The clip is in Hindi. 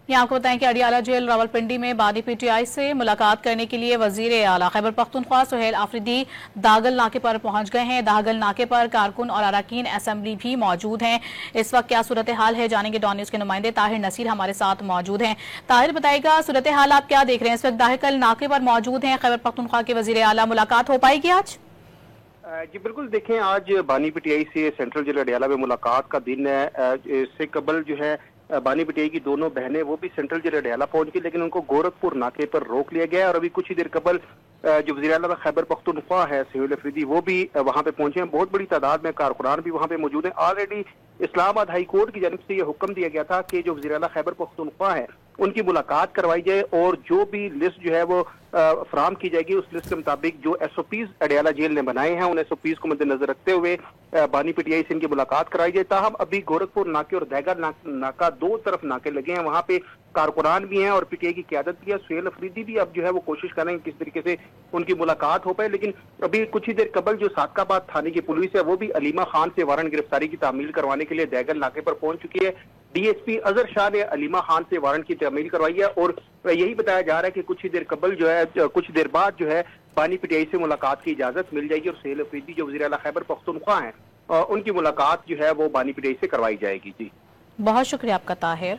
यहाँ आपको बताएं कि अडियाला जेल रावलपिंडी में बानी पीटीआई से मुलाकात करने के लिए वजीर आला खैबर पख्तूनख्वा सुहेल आफरीदी दागल नाके पर पहुंच गए हैं। दागल नाके पर कारकुन और अरकान असेंबली भी मौजूद हैं। इस वक्त क्या सूरत हाल है जानेंगे। डॉन न्यूज के नुमाइंदे ताहिर नसीर हमारे साथ मौजूद हैं। ताहिर बताएगा, सूरत हाल आप क्या देख रहे हैं इस वक्त? दागल नाके पर मौजूद हैं खैबर पख्तूनख्वा के वजीर आला, मुलाकात हो पाएगी आज? जी बिल्कुल, देखें आज बानी पीटीआई से सेंट्रल जेल अडियाला में मुलाकात का दिन है। इससे कबल जो है बानी पीटीआई की दोनों बहनें वो भी सेंट्रल जेल अडियाला पहुंच गई, लेकिन उनको गोरखपुर नाके पर रोक लिया गया है। और अभी कुछ ही देर कबल जो वज़ीर आला खैबर पख्तूनख्वा है सुहेल आफरीदी वो भी वहां पे पहुंचे हैं। बहुत बड़ी तादाद में कारकुनान भी वहां पे मौजूद हैं। ऑलरेडी इस्लामाबाद हाई कोर्ट की जानिब से यह हुक्म दिया गया था कि जो वज़ीर आला खैबर पख्तूनख्वा है उनकी मुलाकात करवाई जाए और जो भी लिस्ट जो है वो फराम की जाएगी उस लिस्ट के मुताबिक जो SOPs अडियाला जेल ने बनाए हैं उन SOPs को मद्देनजर रखते हुए बानी पीटीआई से इनकी मुलाकात कराई जाए। ताहम अभी गोरखपुर नाके और दैगर नाका दो तरफ नाके लगे हैं, वहां पे कारकुनान भी हैं और पीटीआई की क्यादत भी है। सुहेल आफरीदी भी अब जो है वो कोशिश कर रहे हैं किस तरीके से उनकी मुलाकात हो पाए। लेकिन अभी कुछ ही देर कबल जो सादकाबाद थाने की पुलिस है वो भी अलीमा खान से वारंट गिरफ्तारी की तामील करवाने के लिए दैगर नाके पर पहुंच चुकी है। DSP अजहर शाह ने अलीमा खान से वारंट की तामील करवाई है और यही बताया जा रहा है कि कुछ ही देर कबल जो है कुछ देर बाद जो है बानी पीटीआई से मुलाकात की इजाजत मिल जाएगी और सुहेल आफरीदी जो वज़ीर आला खैबर पख्तूनख्वा हैं उनकी मुलाकात जो है वो बानी पीटीआई से करवाई जाएगी। जी बहुत शुक्रिया आपका ताहिर।